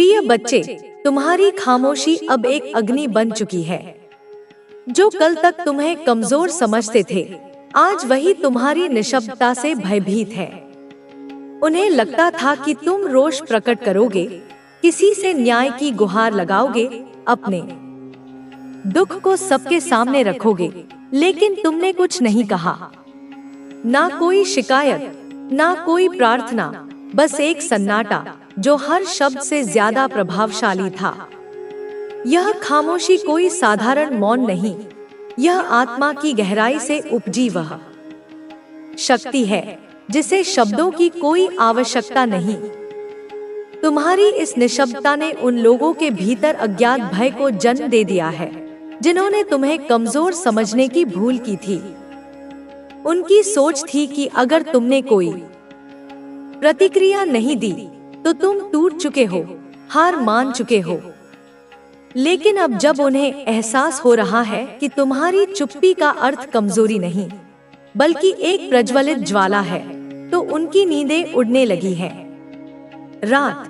प्रिय बच्चे, तुम्हारी खामोशी अब एक अग्नि बन चुकी है। जो कल तक तुम्हें कमजोर समझते थे, आज वही तुम्हारी निशब्दता से भयभीत है। उन्हें लगता था कि तुम रोष प्रकट करोगे, किसी से न्याय की गुहार लगाओगे, अपने दुख को सबके सामने रखोगे, लेकिन तुमने कुछ नहीं कहा। ना कोई शिकायत, ना कोई प्रार्थना, बस एक सन्नाटा जो हर शब्द से ज्यादा प्रभावशाली था। यह खामोशी कोई साधारण मौन नहीं, यह आत्मा की गहराई से उपजी वह शक्ति है जिसे शब्दों की कोई आवश्यकता नहीं। तुम्हारी इस निशब्दता ने उन लोगों के भीतर अज्ञात भय को जन्म दे दिया है, जिन्होंने तुम्हें कमजोर समझने की भूल की थी। उनकी सोच थी कि अगर तुमने कोई प्रतिक्रिया नहीं दी तो तुम टूट चुके हो, हार मान चुके हो। लेकिन अब जब उन्हें एहसास हो रहा है कि तुम्हारी चुप्पी का अर्थ कमजोरी नहीं, बल्कि एक प्रज्वलित ज्वाला है, तो उनकी नींदें उड़ने लगी हैं। रात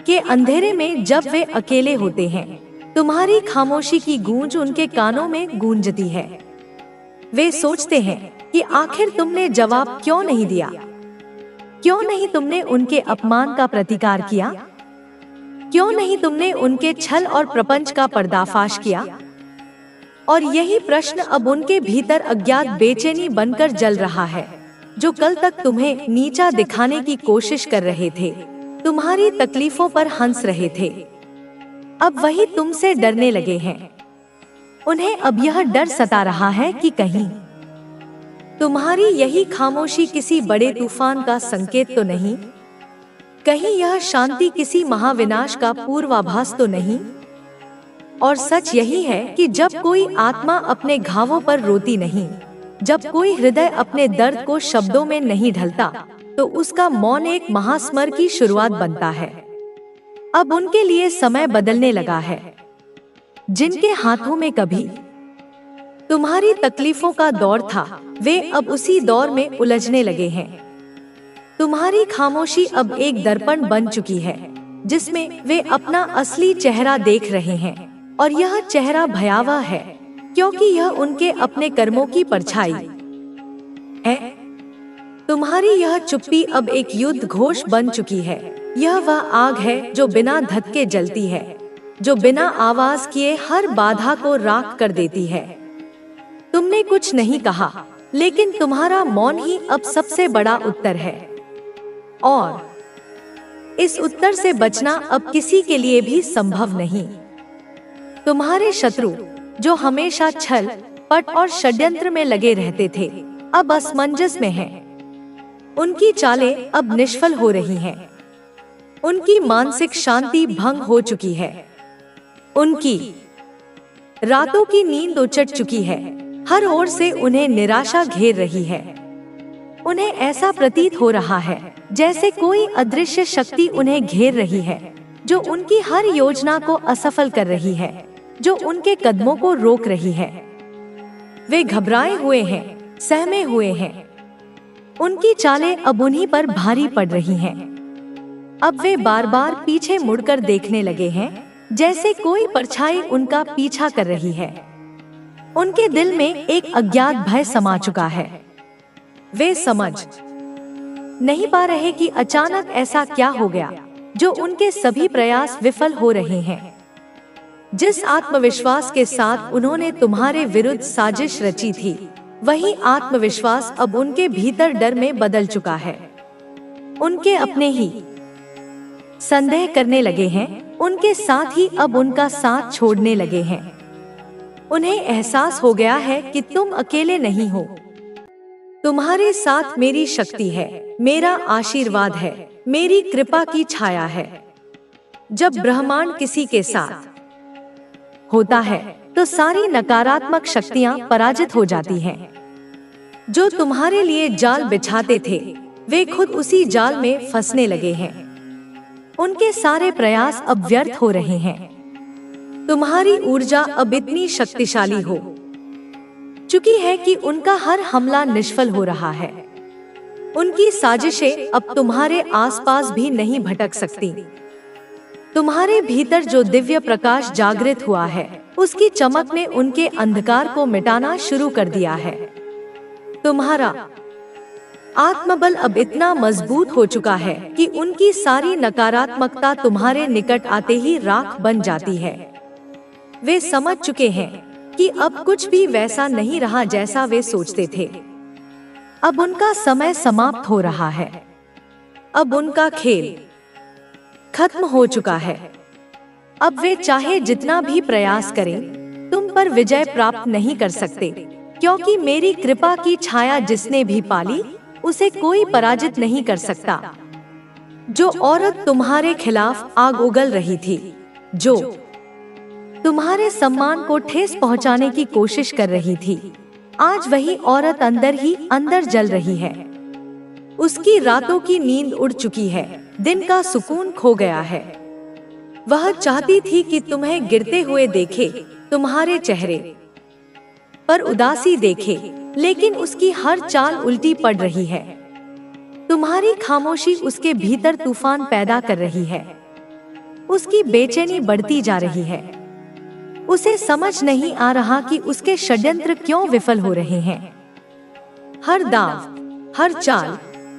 के अंधेरे में जब वे अकेले होते हैं, तुम्हारी खामोशी की गूंज उनके कानों में गूंजती है। वे सोचते हैं कि आखिर तुमने जवाब क्यों नहीं दिया? क्यों नहीं तुमने उनके अपमान का प्रतिकार किया? क्यों नहीं तुमने उनके छल और प्रपंच का पर्दाफाश किया? और यही प्रश्न अब उनके भीतर अज्ञात बेचैनी बनकर जल रहा है। जो कल तक तुम्हें नीचा दिखाने की कोशिश कर रहे थे, तुम्हारी तकलीफों पर हंस रहे थे, अब वही तुमसे डरने लगे हैं। उन्हें अब यह डर सता रहा है कि कहीं तुम्हारी यही खामोशी किसी बड़े तूफान का संकेत तो नहीं, कहीं यह शांति किसी महाविनाश का पूर्वाभास तो नहीं। और सच यही है कि जब कोई आत्मा अपने घावों पर रोती नहीं, जब कोई हृदय अपने दर्द को शब्दों में नहीं ढलता, तो उसका मौन एक महास्मर की शुरुआत बनता है। अब उनके लिए समय बदलने लगा है। जिनके हाथों में कभी तुम्हारी तकलीफों का दौर था, वे अब उसी दौर में उलझने लगे हैं। तुम्हारी खामोशी अब एक दर्पण बन चुकी है, जिसमें वे अपना असली चेहरा देख रहे हैं। और यह चेहरा भयावह है, क्योंकि यह उनके अपने कर्मों की परछाई है। तुम्हारी यह चुप्पी अब एक युद्ध घोष बन चुकी है। यह वह आग है जो बिना धक्के जलती है, जो बिना आवाज किए हर बाधा को राख कर देती है। तुमने कुछ नहीं कहा, लेकिन तुम्हारा मौन ही अब सबसे बड़ा उत्तर है। और इस उत्तर से बचना अब किसी के लिए भी संभव नहीं। तुम्हारे शत्रु, जो हमेशा छल, पट और षड्यंत्र में लगे रहते थे, अब असमंजस में हैं। उनकी चालें अब निष्फल हो रही हैं। उनकी मानसिक शांति भंग हो चुकी है। उनकी रातों की नींद उचट चुकी है। हर ओर से उन्हें निराशा घेर रही है। उन्हें ऐसा प्रतीत हो रहा है जैसे कोई अदृश्य शक्ति उन्हें घेर रही है, जो उनकी हर योजना को असफल कर रही है, जो उनके कदमों को रोक रही है। वे घबराए हुए हैं, सहमे हुए हैं। उनकी चालें अब उन्हीं पर भारी पड़ रही हैं। अब वे बार बार पीछे मुड़कर देखने लगे हैं, जैसे कोई परछाई उनका पीछा कर रही है। उनके दिल में एक अज्ञात भय समा चुका है। वे समझ नहीं पा रहे कि अचानक ऐसा क्या हो गया, जो उनके सभी प्रयास विफल हो रहे हैं। जिस आत्मविश्वास के साथ उन्होंने तुम्हारे विरुद्ध साजिश रची थी, वही आत्मविश्वास अब उनके भीतर डर में बदल चुका है। उनके अपने ही संदेह करने लगे हैं, उनके साथ ही अब उनका साथ छोड़ने लगे हैं। उन्हें एहसास हो गया है कि तुम अकेले नहीं हो। तुम्हारे साथ मेरी शक्ति है, मेरा आशीर्वाद है, मेरी कृपा की छाया है। जब ब्रह्मांड किसी के साथ होता है, तो सारी नकारात्मक शक्तियां पराजित हो जाती हैं। जो तुम्हारे लिए जाल बिछाते थे, वे खुद उसी जाल में फंसने लगे हैं। उनके सारे प्रयास अब व्यर्थ हो रहे हैं। तुम्हारी ऊर्जा अब इतनी शक्तिशाली हो चुकी है कि उनका हर हमला निष्फल हो रहा है। उनकी साजिशें अब तुम्हारे आसपास भी नहीं भटक सकती। तुम्हारे भीतर जो दिव्य प्रकाश जागृत हुआ है, उसकी चमक ने उनके अंधकार को मिटाना शुरू कर दिया है। तुम्हारा आत्मबल अब इतना मजबूत हो चुका है कि उनकी सारी नकारात्मकता तुम्हारे निकट आते ही राख बन जाती है। वे समझ चुके हैं कि अब कुछ भी वैसा नहीं रहा जैसा वे सोचते थे। अब उनका समय समाप्त हो रहा है। अब उनका खेल खत्म हो चुका है। अब वे चाहे जितना भी प्रयास करें, तुम पर विजय प्राप्त नहीं कर सकते, क्योंकि मेरी कृपा की छाया जिसने भी पाली, उसे कोई पराजित नहीं कर सकता। जो औरत तुम्हारे खिलाफ आग उगल रही थी, जो तुम्हारे सम्मान को ठेस पहुंचाने की कोशिश कर रही थी, आज वही औरत अंदर ही अंदर जल रही है। उसकी रातों की नींद उड़ चुकी है, दिन का सुकून खो गया है। वह चाहती थी कि तुम्हें गिरते हुए देखे, तुम्हारे चेहरे पर उदासी देखे, लेकिन उसकी हर चाल उल्टी पड़ रही है। तुम्हारी खामोशी उसके भीतर तूफान पैदा कर रही है। उसकी बेचैनी बढ़ती जा रही है। उसे समझ नहीं आ रहा कि उसके षड्यंत्र क्यों विफल हो रहे हैं। हर दांव, हर चाल,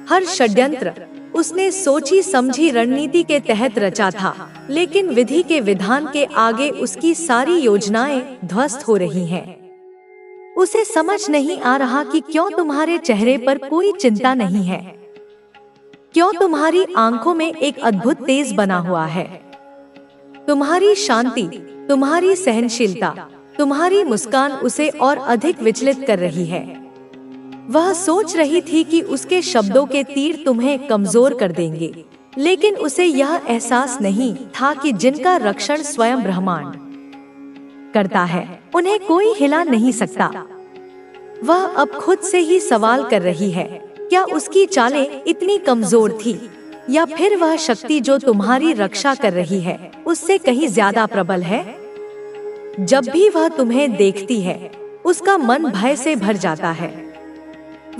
हर षड्यंत्र उसने सोची समझी रणनीति के तहत रचा था, लेकिन विधि के विधान के आगे उसकी सारी योजनाएं ध्वस्त हो रही हैं। उसे समझ नहीं आ रहा कि क्यों तुम्हारे चेहरे पर कोई चिंता नहीं है, क्यों तुम्हारी आंखों में एक अद्भुत तेज बना हुआ है। तुम्हारी शांति, तुम्हारी सहनशीलता, तुम्हारी मुस्कान उसे और अधिक विचलित कर रही है। वह सोच रही थी कि उसके शब्दों के तीर तुम्हें कमजोर कर देंगे, लेकिन उसे यह एहसास नहीं था कि जिनका रक्षण स्वयं ब्रह्मांड करता है, उन्हें कोई हिला नहीं सकता। वह अब खुद से ही सवाल कर रही है, क्या उसकी चालें इतनी कमजोर थी, या फिर वह शक्ति जो तुम्हारी रक्षा कर रही है उससे कहीं ज्यादा प्रबल है। जब भी वह तुम्हें देखती है, उसका मन भय से भर जाता है।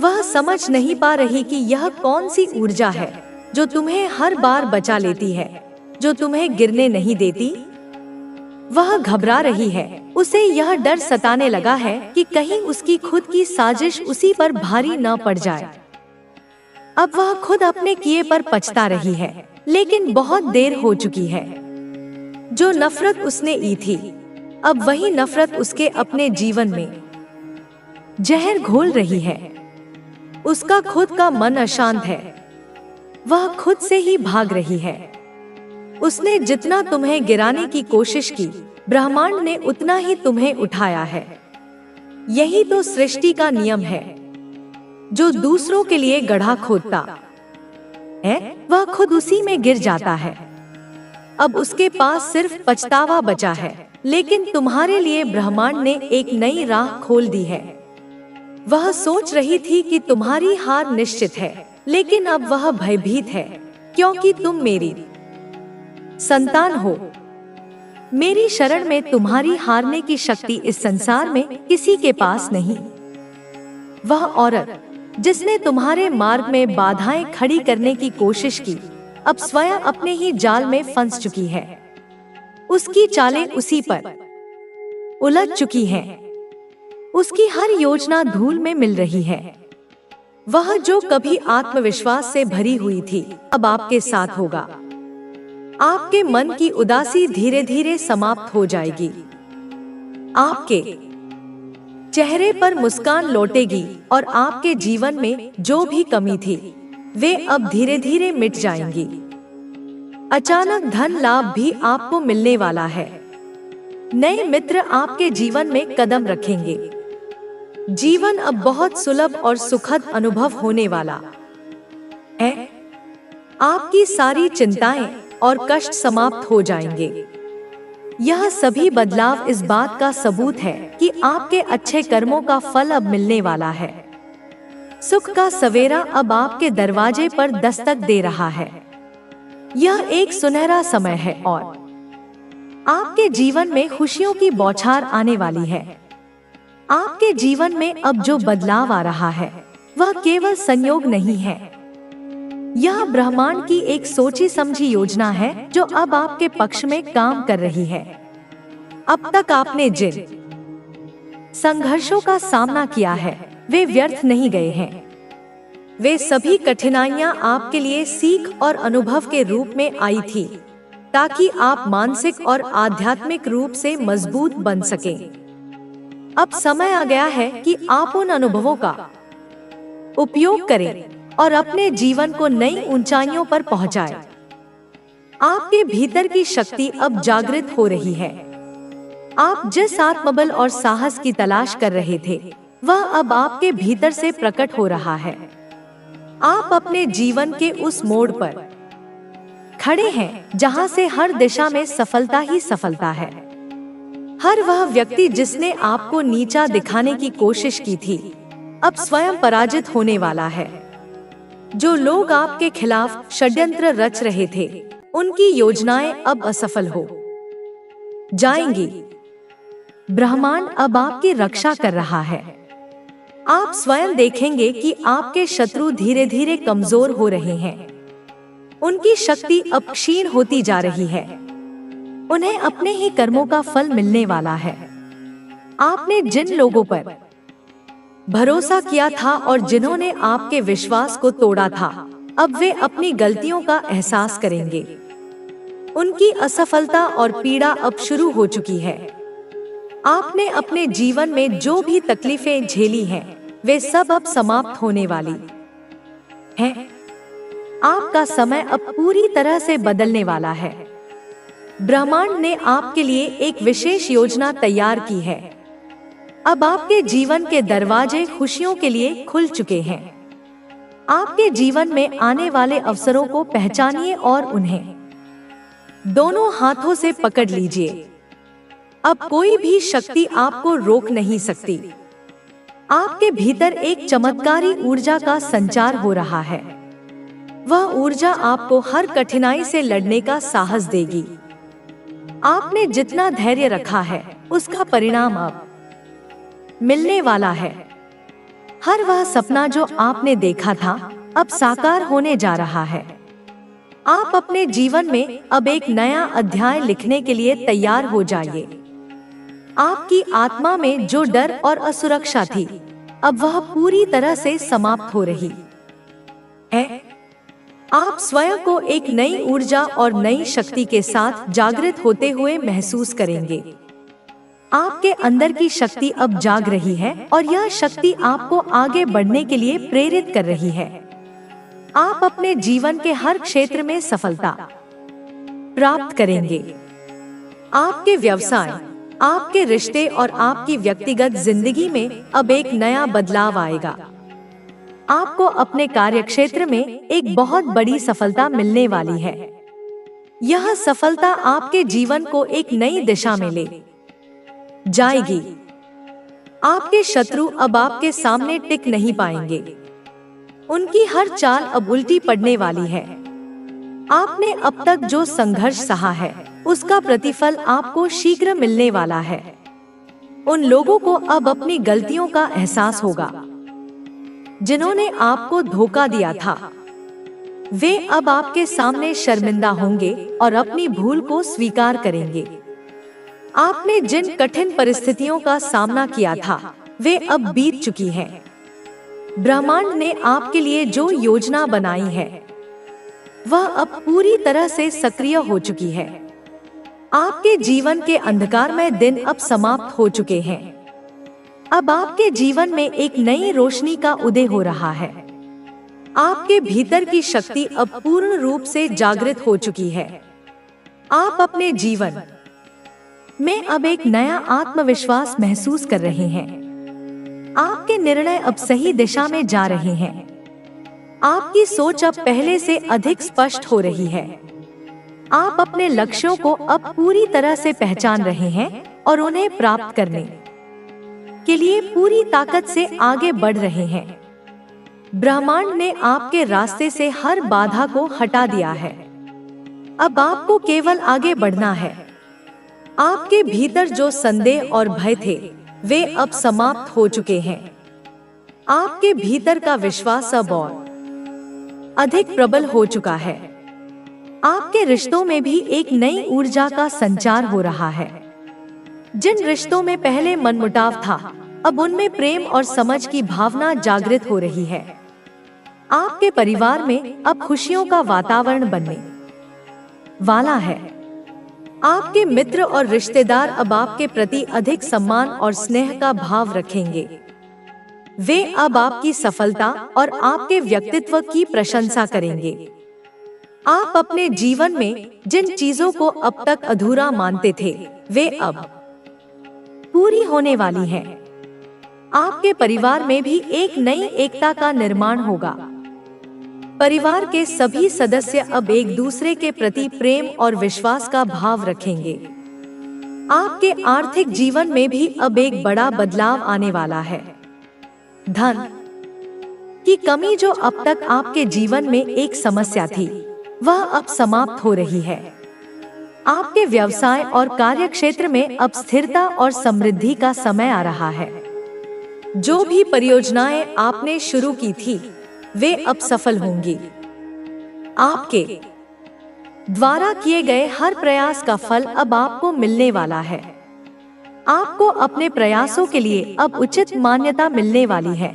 वह समझ नहीं पा रही कि यह कौन सी ऊर्जा है जो तुम्हें हर बार बचा लेती है, जो तुम्हें गिरने नहीं देती। वह घबरा रही है। उसे यह डर सताने लगा है कि कहीं उसकी खुद की साजिश उसी पर भारी न पड़ जाए। अब वह खुद अपने किए पर पछता रही है, लेकिन बहुत देर हो चुकी है। जो नफरत उसने की थी, अब वही नफरत उसके अपने जीवन में जहर घोल रही है। उसका खुद का मन अशांत है। वह खुद से ही भाग रही है। उसने जितना तुम्हें गिराने की कोशिश की, ब्रह्मांड ने उतना ही तुम्हें उठाया है। यही तो सृष्टि का नियम है। जो दूसरों के लिए गड्ढा खोदता है, वह खुद उसी में गिर जाता है। अब उसके पास सिर्फ पछतावा बचा है, लेकिन तुम्हारे लिए ब्रह्मांड ने एक नई राह खोल दी है। वह सोच रही थी कि तुम्हारी हार निश्चित है, लेकिन अब वह भयभीत है, क्योंकि तुम मेरी संतान हो। मेरी शरण में तुम्हारी हारने की शक्ति इस संसार में किसी के पास नहीं। वह औरत जिसने तुम्हारे मार्ग में बाधाएं खड़ी करने की कोशिश की, अब स्वयं अपने ही जाल में फंस चुकी है। उसकी चालें उसी पर उलझ चुकी हैं। उसकी हर योजना धूल में मिल रही है। वह जो कभी आत्मविश्वास से भरी हुई थी, अब आपके साथ होगा। आपके मन की उदासी धीरे धीरे समाप्त हो जाएगी। आपके चेहरे पर मुस्कान लौटेगी और आपके जीवन में जो भी कमी थी, वे अब धीरे धीरे मिट जाएंगी। अचानक धन लाभ भी आपको मिलने वाला है। नए मित्र आपके जीवन में कदम रखेंगे। जीवन अब बहुत सुलभ और सुखद अनुभव होने वाला है। आपकी सारी चिंताएं और कष्ट समाप्त हो जाएंगे। यह सभी बदलाव इस बात का सबूत है कि आपके अच्छे कर्मों का फल अब मिलने वाला है। सुख का सवेरा अब आपके दरवाजे पर दस्तक दे रहा है। यह एक सुनहरा समय है और आपके जीवन में खुशियों की बौछार आने वाली है। आपके जीवन में अब जो बदलाव आ रहा है, वह केवल संयोग नहीं है। यह ब्रह्मांड की एक सोची समझी योजना है जो अब आपके पक्ष में काम कर रही है। अब तक आपने जिन संघर्षों का सामना किया है वे व्यर्थ नहीं गए हैं। वे सभी कठिनाइयां आपके लिए सीख और अनुभव के रूप में आई थी, ताकि आप मानसिक और आध्यात्मिक रूप से मजबूत बन सकें। अब समय आ गया है कि आप उन अनुभवों का उपयोग करें और अपने जीवन को नई ऊंचाइयों पर पहुंचाएं। आपके भीतर की शक्ति अब जागृत हो रही है। आप जिस आत्मबल और साहस की तलाश कर रहे थे, वह अब आपके भीतर से प्रकट हो रहा है। आप अपने जीवन के उस मोड़ पर खड़े हैं जहां से हर दिशा में सफलता ही सफलता है। हर वह व्यक्ति जिसने आपको नीचा दिखाने की कोशिश की थी, अब स्वयं पराजित होने वाला है। जो लोग आपके खिलाफ षड्यंत्र रच रहे थे, उनकी योजनाएं अब असफल हो जाएंगी। ब्रह्मांड अब आपकी रक्षा कर रहा है। आप स्वयं देखेंगे कि आपके शत्रु धीरे धीरे कमजोर हो रहे हैं। उनकी शक्ति अब क्षीण होती जा रही है। उन्हें अपने ही कर्मों का फल मिलने वाला है। आपने जिन लोगों पर भरोसा किया था और जिन्होंने आपके विश्वास को तोड़ा था, अब वे अपनी गलतियों का एहसास करेंगे। उनकी असफलता और पीड़ा अब शुरू हो चुकी है। आपने अपने जीवन में जो भी तकलीफें झेली हैं, वे सब अब समाप्त होने वाली हैं। आपका समय अब पूरी तरह से बदलने वाला है। ब्रह्मांड ने आपके लिए एक विशेष योजना तैयार की है। अब आपके जीवन के दरवाजे खुशियों के लिए खुल चुके हैं। आपके जीवन में आने वाले अवसरों को पहचानिए और उन्हें दोनों हाथों से पकड़ लीजिए। अब कोई भी शक्ति आपको रोक नहीं सकती। आपके भीतर एक चमत्कारी ऊर्जा का संचार हो रहा है। वह ऊर्जा आपको हर कठिनाई से लड़ने का साहस देगी। आपने जितना धैर्य रखा है, उसका परिणाम अब मिलने वाला है। हर वह सपना जो आपने देखा था, अब साकार होने जा रहा है। आप अपने जीवन में अब एक नया अध्याय लिखने के लिए तैयार हो जाइए। आपकी आत्मा में जो डर और असुरक्षा थी, अब वह पूरी तरह से समाप्त हो रही है। आप स्वयं को एक नई ऊर्जा और नई शक्ति के साथ जागृत होते हुए महसूस करेंगे। आपके अंदर की शक्ति अब जाग रही है और यह शक्ति आपको आगे बढ़ने के लिए प्रेरित कर रही है। आप अपने जीवन के हर क्षेत्र में सफलता प्राप्त करेंगे। आपके व्यवसाय, आपके रिश्ते और आपकी व्यक्तिगत जिंदगी में अब एक नया बदलाव आएगा। आपको अपने कार्यक्षेत्र में एक बहुत बड़ी सफलता मिलने वाली है। यह सफलता आपके जीवन को एक नई दिशा में ले जाएगी। आपके शत्रु अब आपके सामने टिक नहीं पाएंगे। उनकी हर चाल अब उल्टी पड़ने वाली है। आपने अब तक जो संघर्ष सहा है, उसका प्रतिफल आपको शीघ्र मिलने वाला है। उन लोगों को अब अपनी गलतियों का एहसास होगा जिन्होंने आपको धोखा दिया था। वे अब आपके सामने शर्मिंदा होंगे और अपनी भूल को स्वीकार करेंगे। आपने जिन कठिन परिस्थितियों का सामना किया था, वे अब बीत चुकी हैं। ब्रह्मांड ने आपके लिए जो योजना बनाई है, वह अब पूरी तरह से सक्रिय हो चुकी है। आपके जीवन के अंधकारमय दिन अब समाप्त हो चुके हैं। अब आपके जीवन में एक नई रोशनी का उदय हो रहा है। आपके भीतर की शक्ति अब पूर्ण रूप से जागृत हो चुकी है। आप अपने जीवन में अब एक नया आत्मविश्वास महसूस कर रहे हैं। आपके निर्णय अब सही दिशा में जा रहे हैं। आपकी सोच अब पहले से अधिक स्पष्ट हो रही है। आप अपने लक्ष्यों को अब पूरी तरह से पहचान रहे हैं और उन्हें प्राप्त करने के लिए पूरी ताकत से आगे बढ़ रहे हैं। ब्रह्मांड ने आपके रास्ते से हर बाधा को हटा दिया है। अब आपको केवल आगे बढ़ना है। आपके भीतर जो संदेह और भय थे, वे अब समाप्त हो चुके हैं। आपके भीतर का विश्वास अब और अधिक प्रबल हो चुका है। आपके रिश्तों में भी एक नई ऊर्जा का संचार हो रहा है। जिन रिश्तों में पहले मनमुटाव था, अब उनमें प्रेम और समझ की भावना जागृत हो रही है। आपके परिवार में अब खुशियों का वातावरण बनने वाला है। आपके मित्र और रिश्तेदार अब आपके प्रति अधिक सम्मान और स्नेह का भाव रखेंगे। वे अब आपकी सफलता और आपके व्यक्तित्व की प्रशंसा करेंगे। आप अपने जीवन में जिन चीजों को अब तक अधूरा मानते थे, वे अब पूरी होने वाली हैं। आपके परिवार में भी एक नई एकता का निर्माण होगा। परिवार के सभी सदस्य अब एक दूसरे के प्रति प्रेम और विश्वास का भाव रखेंगे। आपके आर्थिक जीवन में भी अब एक बड़ा बदलाव आने वाला है। धन की कमी जो अब तक आपके जीवन में एक समस्या थी, वह अब समाप्त हो रही है। आपके व्यवसाय और कार्य क्षेत्र में अब स्थिरता और समृद्धि का समय आ रहा है। जो भी परियोजनाएं आपने शुरू की थी, वे अब सफल होंगी। आपके द्वारा किए गए हर प्रयास का फल अब आपको मिलने वाला है। आपको अपने प्रयासों के लिए अब उचित मान्यता मिलने वाली है।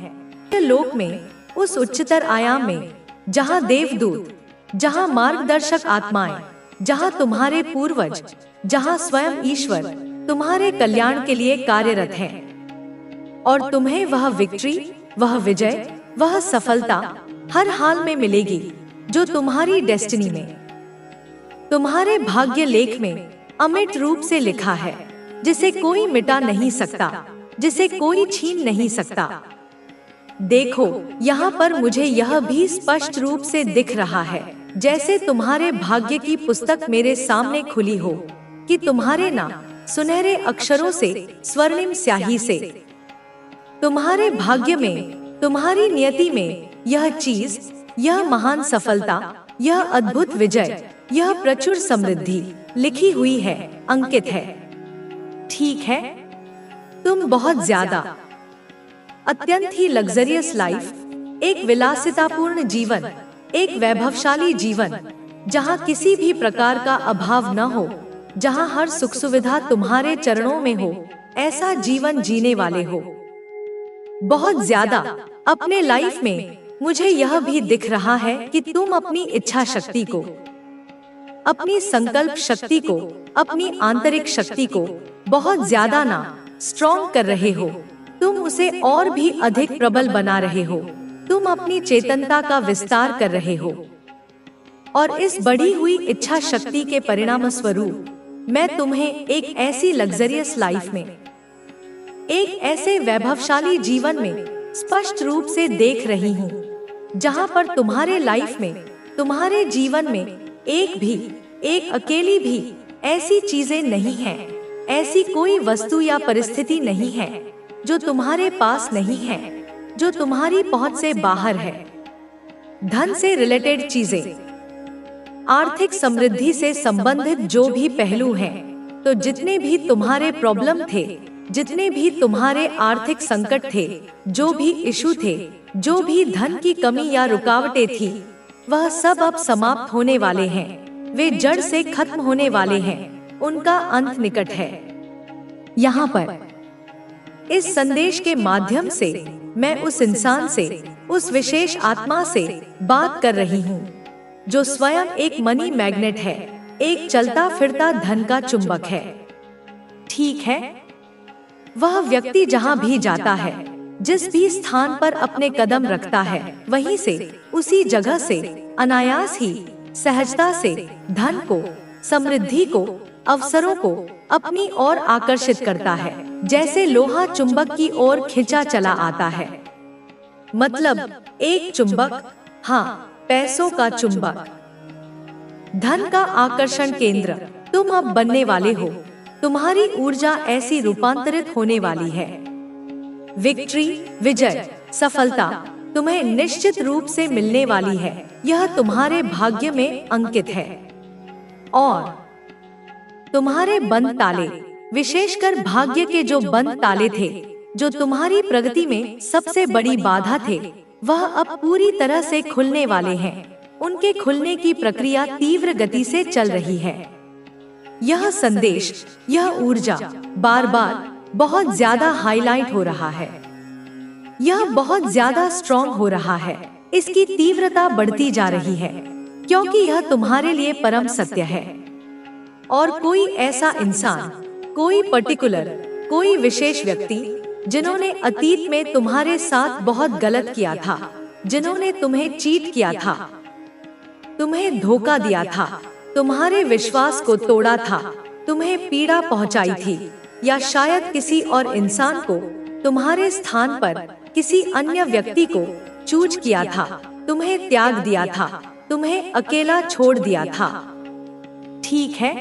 लोक में, उस उच्चतर आयाम में, जहां देवदूत, जहां मार्गदर्शक आत्माएं, जहां तुम्हारे पूर्वज, जहां स्वयं ईश्वर तुम्हारे कल्याण के लिए कार्यरत हैं, और तुम्हें वह विक्ट्री, वह विजय, वह सफलता हर हाल में मिलेगी जो तुम्हारी डेस्टिनी में, तुम्हारे भाग्य लेख में अमिट रूप से लिखा है, जिसे कोई मिटा नहीं सकता, जिसे कोई छीन नहीं सकता। देखो, यहाँ पर मुझे यह भी स्पष्ट रूप से दिख रहा है, जैसे तुम्हारे भाग्य की पुस्तक मेरे सामने खुली हो, कि तुम्हारे नाम सुनहरे अक्षरों से, स्वर्णिम स्याही से, तुम्हारे भाग्य में, तुम्हारी नियति में यह चीज, यह महान सफलता, यह अद्भुत विजय, यह प्रचुर समृद्धि लिखी हुई है, अंकित है। ठीक है, तुम बहुत ज्यादा, अत्यंत ही लग्जरियस लाइफ, एक विलासितापूर्ण जीवन, एक वैभवशाली जीवन, जहां किसी भी प्रकार का अभाव न हो, जहां हर सुख सुविधा तुम्हारे चरणों में हो, ऐसा जीवन जीने वाले हो। बहुत ज्यादा अपने लाइफ में मुझे यह भी दिख रहा है कि तुम अपनी इच्छा शक्ति को, अपनी संकल्प शक्ति को, अपनी आंतरिक शक्ति को बहुत ज्यादा ना स्ट्रॉन्ग कर रहे हो। तुम उसे और भी अधिक प्रबल बना रहे हो। तुम अपनी चेतनता का विस्तार कर रहे हो, और इस बढ़ी हुई इच्छा शक्ति के परिणाम स्वरूप मैं तुम्हें एक ऐसी लग्जरियस लाइफ में, एक ऐसे वैभवशाली जीवन में स्पष्ट रूप से देख रही हूँ, जहाँ पर तुम्हारे लाइफ में, तुम्हारे जीवन में एक अकेली भी ऐसी चीजें नहीं हैं, ऐसी कोई वस्तु या परिस्थिति नहीं है जो तुम्हारे पास नहीं है, जो तुम्हारी पहुंच से बाहर है। धन से रिलेटेड चीजें, आर्थिक समृद्धि से संबंधित जो भी पहलू हैं, तो जितने भी तुम्हारे प्रॉब्लम थे, जितने भी तुम्हारे आर्थिक संकट थे, जो भी इशू थे, जो भी धन की कमी या रुकावटें थी, वह सब अब समाप्त होने वाले हैं। वे जड़ से खत्म होने वाले हैं, उनका अंत निकट है। यहाँ पर इस संदेश के माध्यम से मैं उस इंसान से, उस विशेष आत्मा से बात कर रही हूँ, जो स्वयं एक मनी मैग्नेट है, एक चलता फिरता धन का चुंबक है। ठीक है, वह व्यक्ति जहाँ भी जाता है, जिस भी स्थान पर अपने कदम रखता है, वहीं से, उसी जगह से अनायास ही, सहजता से धन को, समृद्धि को, अवसरों को अपनी ओर आकर्षित करता है, जैसे लोहा चुंबक की ओर खिंचा चला आता है। मतलब एक चुंबक, हाँ, पैसों का चुंबक, धन का आकर्षण केंद्र तुम अब बनने वाले हो। तुम्हारी ऊर्जा ऐसी रूपांतरित होने वाली है। विक्ट्री, विजय, सफलता तुम्हें निश्चित रूप से मिलने वाली है। यह तुम्हारे भाग्य में अंकित है। और तुम्हारे बंद ताले, विशेषकर भाग्य के जो बंद ताले थे, जो तुम्हारी प्रगति में सबसे बड़ी बाधा थे, वह अब पूरी तरह से खुलने वाले हैं। उनके खुलने की प्रक्रिया तीव्र गति से चल रही है। यह संदेश, यह ऊर्जा बार बार बहुत ज्यादा हाईलाइट हो रहा है। यह बहुत ज्यादा स्ट्रॉन्ग हो रहा है। इसकी तीव्रता बढ़ती जा रही है, क्योंकि यह तुम्हारे लिए परम सत्य है। और कोई ऐसा इंसान, कोई पर्टिकुलर, कोई विशेष व्यक्ति जिन्होंने अतीत में तुम्हारे साथ बहुत गलत किया था, जिन्होंने तुम्हें चीट किया था, तुम्हें धोखा दिया था, तुम्हारे विश्वास को तोड़ा था, तुम्हें पीड़ा पहुंचाई थी, या शायद किसी और इंसान को तुम्हारे स्थान पर किसी अन्य व्यक्ति को चूज किया था, तुम्हें त्याग दिया था, तुम्हें अकेला छोड़ दिया था। ठीक है,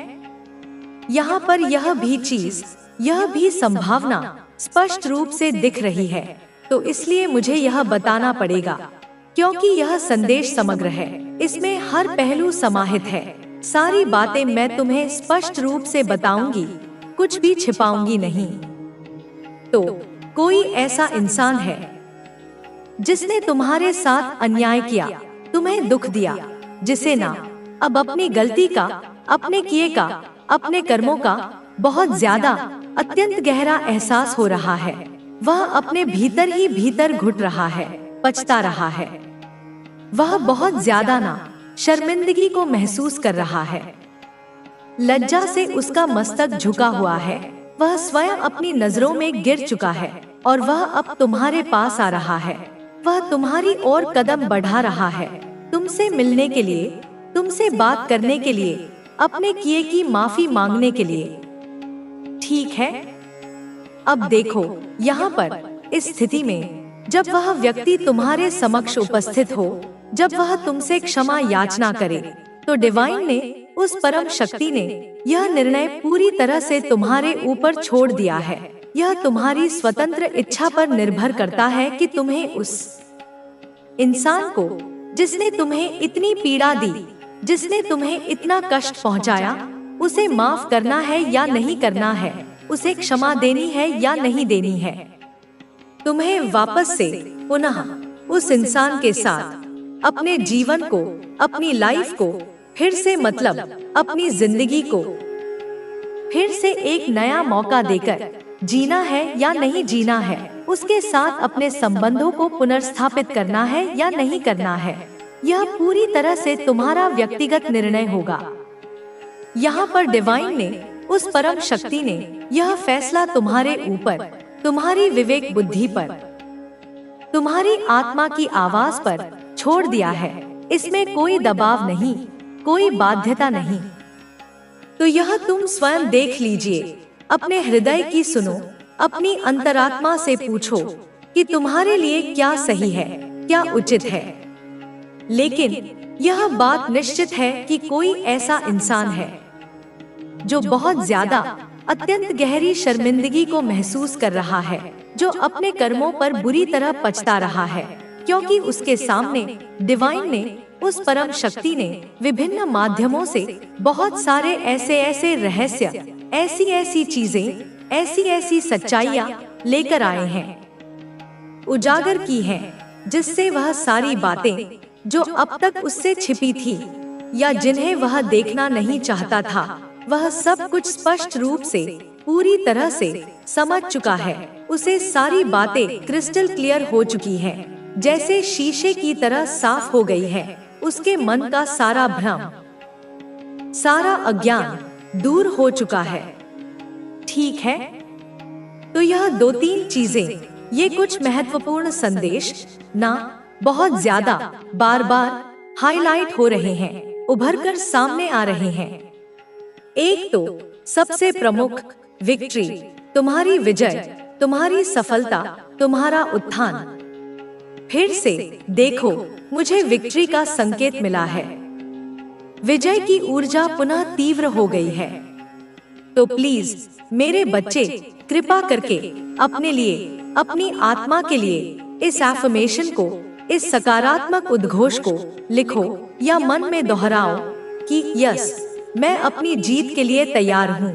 यहाँ पर यह भी चीज, यह भी संभावना स्पष्ट रूप से दिख रही है। तो इसलिए मुझे यह बताना पड़ेगा, क्योंकि यह संदेश समग्र है। इसमें हर पहलू समाहित है। सारी बातें मैं तुम्हें स्पष्ट रूप से बताऊंगी, कुछ भी छिपाऊंगी नहीं। तो कोई ऐसा इंसान है जिसने तुम्हारे साथ अन्याय किया, तुम्हें दुख दिया, जिसे ना अब अपनी गलती का, अपने किए का, अपने कर्मों का बहुत ज्यादा, अत्यंत गहरा एहसास हो रहा है। वह अपने भीतर ही भीतर घुट रहा है, पछता रहा है। वह बहुत ज्यादा ना शर्मिंदगी को महसूस कर रहा है। लज्जा से उसका मस्तक झुका हुआ है। वह स्वयं अपनी नजरों में गिर चुका है और वह अब तुम्हारे पास आ रहा है। वह तुम्हारी ओर कदम बढ़ा रहा है, तुमसे मिलने के लिए, तुमसे बात करने के लिए, अपने किए की माफी मांगने के लिए। ठीक है, अब देखो, यहाँ पर इस स्थिति में जब वह व्यक्ति तुम्हारे समक्ष उपस्थित हो, जब वह तुमसे क्षमा याचना करे, तो डिवाइन ने, उस परम शक्ति ने यह निर्णय पूरी तरह से तुम्हारे ऊपर छोड़ दिया है। यह तुम्हारी स्वतंत्र इच्छा पर निर्भर करता है कि तुम्हें उस इंसान को, जिसने तुम्हें इतनी पीड़ा दी, जिसने तुम्हें इतना कष्ट पहुंचाया, उसे माफ करना है या नहीं करना है, उसे क्षमा देनी है या नहीं देनी है। तुम्हें वापस से पुनः उस इंसान के साथ अपने जीवन को, अपनी लाइफ को फिर से, मतलब अपनी जिंदगी को फिर से एक नया मौका देकर जीना है या नहीं जीना है, उसके साथ अपने संबंधों को पुनर्स्थापित करना है या नहीं करना है। यह पूरी तरह से तुम्हारा व्यक्तिगत निर्णय होगा। यहाँ पर डिवाइन ने, उस परम शक्ति ने यह फैसला तुम्हारे ऊपर, तुम्हारी विवेक बुद्धि पर, तुम्हारी आत्मा की आवाज पर छोड़ दिया है। इसमें कोई दबाव नहीं, कोई बाध्यता नहीं। तो यह तुम स्वयं देख लीजिए, अपने हृदय की सुनो, अपनी अंतरात्मा से पूछो कि तुम्हारे लिए क्या सही है, क्या उचित है। लेकिन यह बात निश्चित है कि कोई ऐसा इंसान है जो बहुत ज्यादा, अत्यंत गहरी शर्मिंदगी को महसूस कर रहा है, जो अपने कर्मों पर बुरी तरह पछता रहा है, क्योंकि उसके सामने डिवाइन ने, उस परम शक्ति ने विभिन्न माध्यमों से बहुत सारे ऐसे रहस्य, ऐसी चीजें, ऐसी सच्चाइयाँ लेकर आए हैं, उजागर की हैं, जिससे वह सारी बातें जो अब तक उससे छिपी थी या जिन्हें वह देखना नहीं चाहता था, वह सब कुछ स्पष्ट रूप से, पूरी तरह से समझ चुका है। उसे सारी बातें क्रिस्टल क्लियर हो चुकी हैं, जैसे शीशे की तरह साफ हो गई है। उसके मन का सारा भ्रम, सारा अज्ञान दूर हो चुका है। ठीक है, तो यह 2-3 चीजें, ये कुछ महत्वपूर्ण संदेश ना बहुत ज्यादा बार बार हाईलाइट हो रहे हैं, उभरकर सामने आ रहे हैं। एक तो सबसे प्रमुख, विक्ट्री, तुम्हारी विजय, तुम्हारी सफलता, तुम्हारा उत्थान। फिर से देखो, मुझे विक्ट्री का संकेत मिला है। विजय की ऊर्जा पुनः तीव्र हो गई है। तो प्लीज मेरे बच्चे, कृपा करके अपने लिए, अपनी आत्मा के लिए इस एफर्मेशन को, इस सकारात्मक उद्घोष को लिखो या मन में दोहराओ कि यस, मैं अपनी जीत के लिए तैयार हूँ।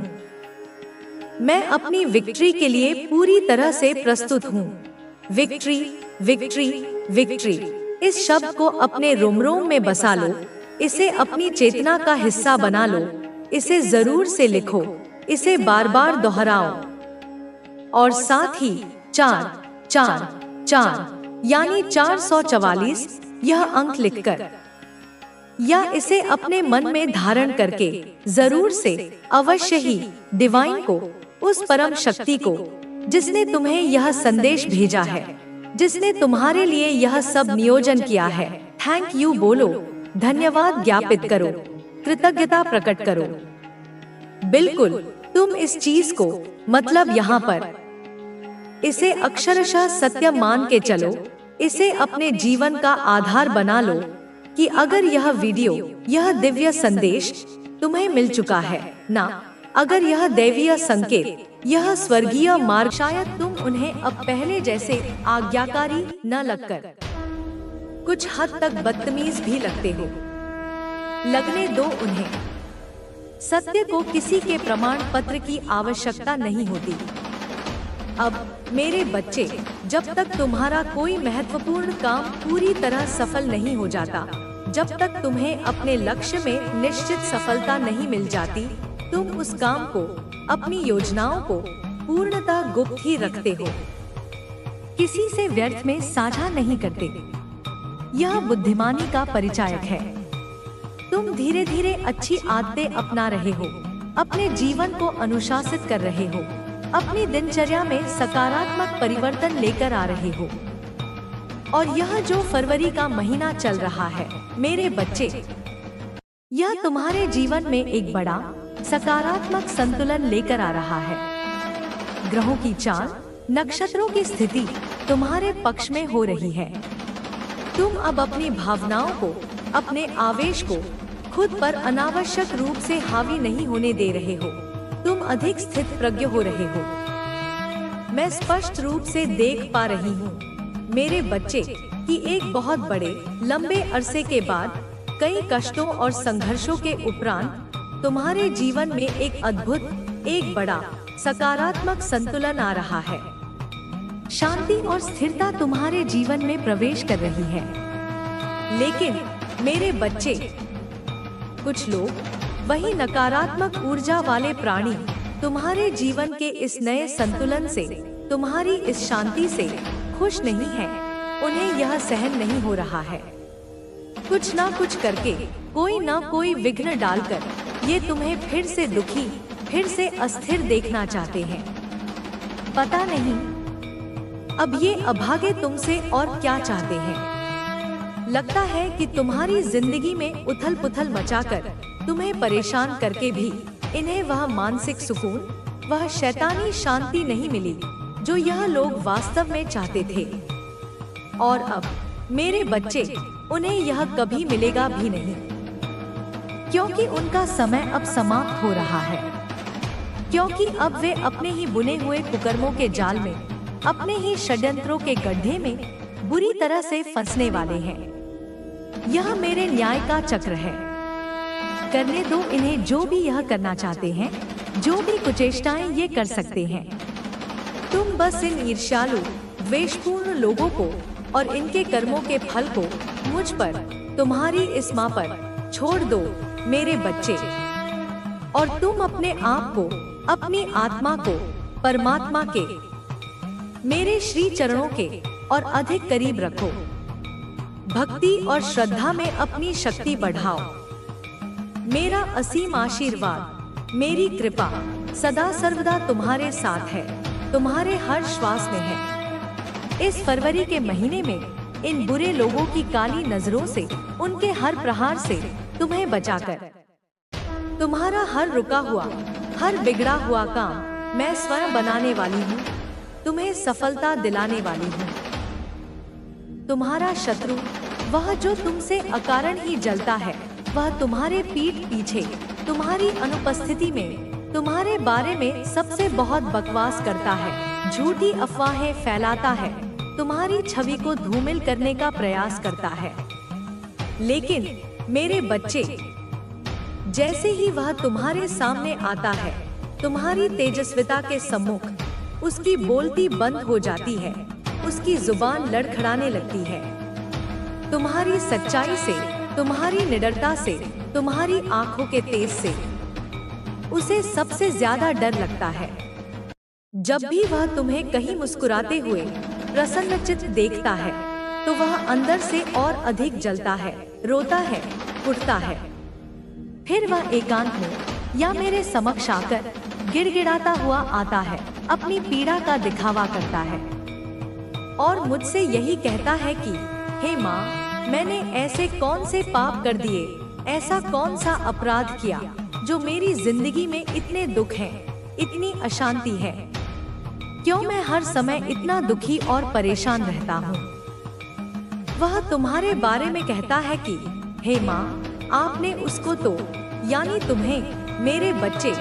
मैं अपनी विक्ट्री के लिए पूरी तरह से प्रस्तुत हूँ। Victory, victory, victory. इस शब्द को अपने रोम-रोम में बसा लो, इसे अपनी चेतना का हिस्सा बना लो, इसे जरूर से लिखो, इसे बार बार दोहराओ। और साथ ही 4 4 4 यानी 444 यह अंक लिखकर या इसे अपने मन में धारण करके जरूर से अवश्य ही डिवाइन को, उस परम शक्ति को जिसने तुम्हें यह संदेश भेजा है, जिसने तुम्हारे लिए यह सब नियोजन किया है, थैंक यू बोलो, धन्यवाद ज्ञापित करो, कृतज्ञता प्रकट करो। बिल्कुल तुम इस चीज को, मतलब यहाँ पर इसे अक्षरशः सत्य मान के चलो, इसे अपने जीवन का आधार बना लो कि अगर यह वीडियो, यह दिव्य संदेश तुम्हें मिल चुका है ना, अगर यह दैवीय संकेत, यह स्वर्गीय मार्ग, शायद तुम उन्हें अब पहले जैसे आज्ञाकारी न लगकर कुछ हद तक बदतमीज भी लगते हो। लगने दो उन्हें। सत्य को किसी के प्रमाण पत्र की आवश्यकता नहीं होती। अब मेरे बच्चे, जब तक तुम्हारा कोई महत्वपूर्ण काम पूरी तरह सफल नहीं हो जाता, जब तक तुम्हें अपने लक्ष्य में निश्चित सफलता नहीं मिल जाती, तुम उस काम को, अपनी योजनाओं को पूर्णतः गुप्त ही रखते हो, किसी से व्यर्थ में साझा नहीं करते। यह बुद्धिमानी का परिचायक है। तुम धीरे धीरे अच्छी आदतें अपना रहे हो, अपने जीवन को अनुशासित कर रहे हो, अपनी दिनचर्या में सकारात्मक परिवर्तन लेकर आ रहे हो। और यह जो फरवरी का महीना चल रहा है मेरे बच्चे, यह तुम्हारे जीवन में एक बड़ा सकारात्मक संतुलन लेकर आ रहा है। ग्रहों की चाल, नक्षत्रों की स्थिति तुम्हारे पक्ष में हो रही है। तुम अब अपनी भावनाओं को, अपने आवेश को खुद पर अनावश्यक रूप से हावी नहीं होने दे रहे हो। तुम अधिक स्थित प्रज्ञ हो रहे हो। मैं स्पष्ट रूप से देख पा रही हूँ मेरे बच्चे कि एक बहुत बड़े लंबे अरसे के बाद, कई कष्टों और संघर्षों के उपरांत तुम्हारे जीवन में एक अद्भुत, एक बड़ा सकारात्मक संतुलन आ रहा है। शांति और स्थिरता तुम्हारे जीवन में प्रवेश कर रही है। लेकिन मेरे बच्चे, कुछ लोग, वही नकारात्मक ऊर्जा वाले प्राणी, तुम्हारे जीवन के इस नए संतुलन से, तुम्हारी इस शांति से खुश नहीं है। उन्हें यह सहन नहीं हो रहा है। कुछ ना कुछ करके, कोई ना कोई विघ्न डालकर ये तुम्हें फिर से दुखी, फिर से अस्थिर देखना चाहते हैं। पता नहीं अब ये अभागे तुमसे और क्या चाहते हैं। लगता है कि तुम्हारी जिंदगी में उथल पुथल मचाकर, तुम्हें परेशान करके भी इन्हें वह मानसिक सुकून, वह शैतानी शांति नहीं मिली जो यह लोग वास्तव में चाहते थे। और अब मेरे बच्चे, उन्हें यह कभी मिलेगा भी नहीं, क्योंकि उनका समय अब समाप्त हो रहा है। क्योंकि अब वे अपने ही बुने हुए कुकर्मों के जाल में, अपने ही षड्यंत्रों के गड्ढे में बुरी तरह से फंसने वाले हैं। यह मेरे न्याय का चक्र है। करने दो इन्हें जो भी यह करना चाहते हैं, जो भी कुचेष्टाएं ये कर सकते हैं। तुम बस इन ईर्ष्यालु, द्वेषपूर्ण लोगों को और इनके कर्मों के फल को मुझ पर, तुम्हारी इस माँ पर छोड़ दो मेरे बच्चे। और तुम अपने आप को, अपनी आत्मा को परमात्मा के, मेरे श्री चरणों के और अधिक करीब रखो। भक्ति और श्रद्धा में अपनी शक्ति बढ़ाओ। मेरा असीम आशीर्वाद, मेरी कृपा सदा सर्वदा तुम्हारे साथ है, तुम्हारे हर श्वास में है। इस फरवरी के महीने में इन बुरे लोगों की काली नजरों से, उनके हर प्रहार से तुम्हें बचाकर, तुम्हारा हर रुका हुआ, हर बिगड़ा हुआ काम मैं स्वयं बनाने वाली हूँ, तुम्हें सफलता दिलाने वाली हूँ। तुम्हारा शत्रु, वह जो तुमसे अकारण ही जलता है, वह तुम्हारे पीठ पीछे, तुम्हारी अनुपस्थिति में, तुम्हारे बारे में सबसे बहुत बकवास करता है, झूठी अफवाहें फैलाता है, तुम्हारी छवि को धूमिल करने का प्रयास करता है। लेकिन मेरे बच्चे, जैसे ही वह तुम्हारे सामने आता है, तुम्हारी तेजस्विता के सम्मुख उसकी बोलती बंद हो जाती है। उसकी जुबान लड़खड़ाने लगती है। तुम्हारी सच्चाई से, तुम्हारी निडरता से, तुम्हारी आंखों के तेज से उसे सबसे ज्यादा डर लगता है। जब भी वह तुम्हें कहीं मुस्कुराते हुए प्रसन्नचित्त देखता है तो वह अंदर से और अधिक जलता है, रोता है, उठता है। फिर वह एकांत में या मेरे समक्ष आकर गिड़गिड़ाता हुआ आता है, अपनी पीड़ा का दिखावा करता है और मुझसे यही कहता है कि हे माँ, मैंने ऐसे कौन से पाप कर दिए, ऐसा कौन सा अपराध किया जो मेरी जिंदगी में इतने दुख हैं, इतनी अशांति है। क्यों मैं हर समय इतना दुखी और परेशान रहता हूँ। वह तुम्हारे बारे में कहता है कि हे माँ, आपने उसको तो यानी तुम्हें, मेरे बच्चे,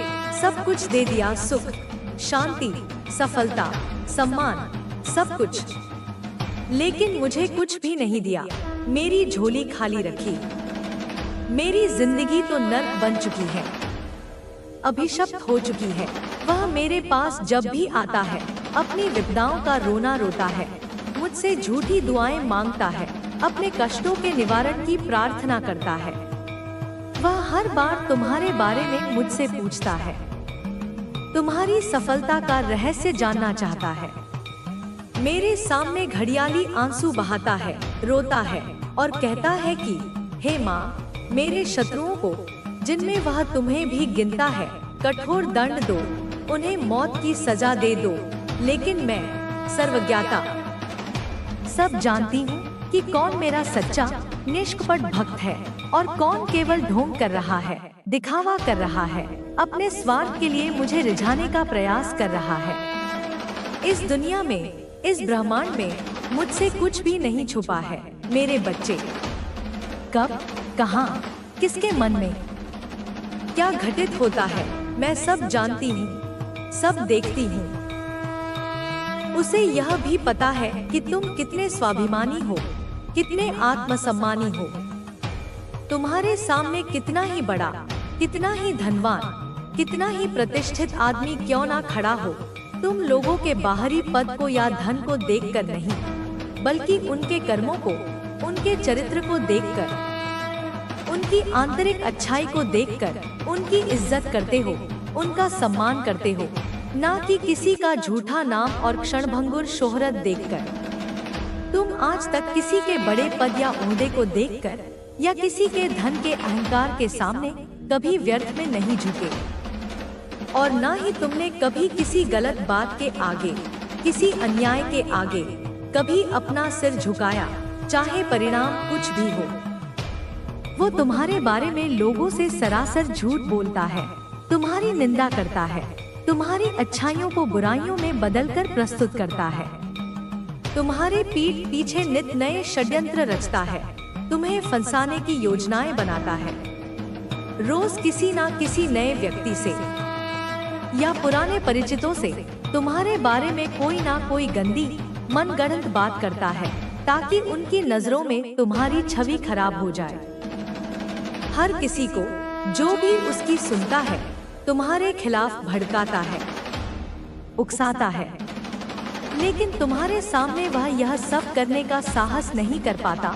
सब कुछ दे दिया, सुख, शांति, सफलता, सम्मान, सब कुछ, लेकिन मुझे कुछ भी नहीं दिया। मेरी झोली खाली रखी। मेरी जिंदगी तो नर्क बन चुकी है, अभिशप्त हो चुकी है। वह मेरे पास जब भी आता है अपनी विपदाओं का रोना रोता है, मुझसे झूठी दुआएं मांगता है, अपने कष्टों के निवारण की प्रार्थना करता है। वह हर बार तुम्हारे बारे में मुझसे पूछता है, तुम्हारी सफलता का रहस्य जानना चाहता है। मेरे सामने घड़ियाली आंसू बहाता है, रोता है और कहता है कि हे माँ, मेरे शत्रुओं को, जिनमें वह तुम्हें भी गिनता है, कठोर दंड दो, उन्हें मौत की सजा दे दो। लेकिन मैं सर्वज्ञाता सब जानती हूँ कि कौन मेरा सच्चा निष्कपट भक्त है और कौन केवल ढोंग कर रहा है, दिखावा कर रहा है, अपने स्वार्थ के लिए मुझे रिझाने का प्रयास कर रहा है। इस दुनिया में, इस ब्रह्मांड में मुझसे कुछ भी नहीं छुपा है मेरे बच्चे। कब, कहां, किसके मन में क्या घटित होता है, मैं सब जानती हूँ, सब देखती हूँ। उसे यह भी पता है कि तुम कितने स्वाभिमानी हो, कितने आत्मसम्मानी हो। तुम्हारे सामने कितना ही बड़ा, कितना ही धनवान, कितना ही प्रतिष्ठित आदमी क्यों ना खड़ा हो, तुम लोगों के बाहरी पद को या धन को देखकर नहीं, बल्कि उनके कर्मों को, उनके चरित्र को देखकर, उनकी आंतरिक अच्छाई को देखकर उनकी इज्जत करते हो, उनका सम्मान करते हो, ना कि किसी का झूठा नाम और क्षणभंगुर शोहरत देखकर। तुम आज तक किसी के बड़े पद या ओहदे को देखकर या किसी के धन के अहंकार के सामने कभी व्यर्थ में नहीं झुके, और ना ही तुमने कभी किसी गलत बात के आगे, किसी अन्याय के आगे कभी अपना सिर झुकाया, चाहे परिणाम कुछ भी हो। वो तुम्हारे बारे में लोगों से सरासर झूठ बोलता है, तुम्हारी निंदा करता है, तुम्हारी अच्छाइयों को बुराइयों में बदलकर प्रस्तुत करता है, तुम्हारे पीठ पीछे नित नए षड्यंत्र रचता है, तुम्हें फंसाने की योजनाएं बनाता है। रोज किसी ना किसी नए व्यक्ति से या पुराने परिचितों से तुम्हारे बारे में कोई ना कोई गंदी, मनगढ़ंत बात करता है, ताकि उनकी नजरों में तुम्हारी छवि खराब हो जाए। हर किसी को जो भी उसकी सुनता है तुम्हारे खिलाफ भड़काता है, उकसाता है, लेकिन तुम्हारे सामने वह यह सब करने का साहस नहीं कर पाता,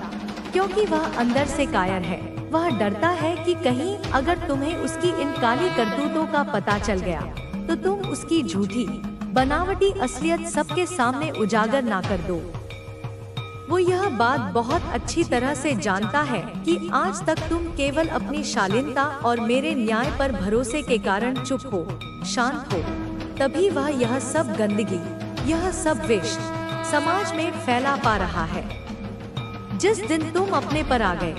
क्योंकि वह अंदर से कायर है। वह डरता है कि कहीं अगर तुम्हें उसकी इन काली करतूतों का पता चल गया तो तुम उसकी झूठी, बनावटी असलियत सबके सामने उजागर ना कर दो। वो यह बात बहुत अच्छी तरह से जानता है कि आज तक तुम केवल अपनी शालीनता और मेरे न्याय पर भरोसे के कारण चुप हो, शांत हो, तभी वह यह सब गंदगी, यह सब विष समाज में फैला पा रहा है। जिस दिन तुम अपने पर आ गए,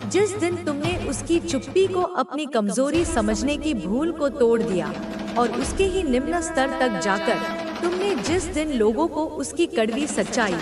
जिस दिन तुमने उसकी चुप्पी को अपनी कमजोरी समझने की भूल को तोड़ दिया और उसके ही निम्न स्तर तक जाकर तुमने जिस दिन लोगों को उसकी कड़वी सच्चाई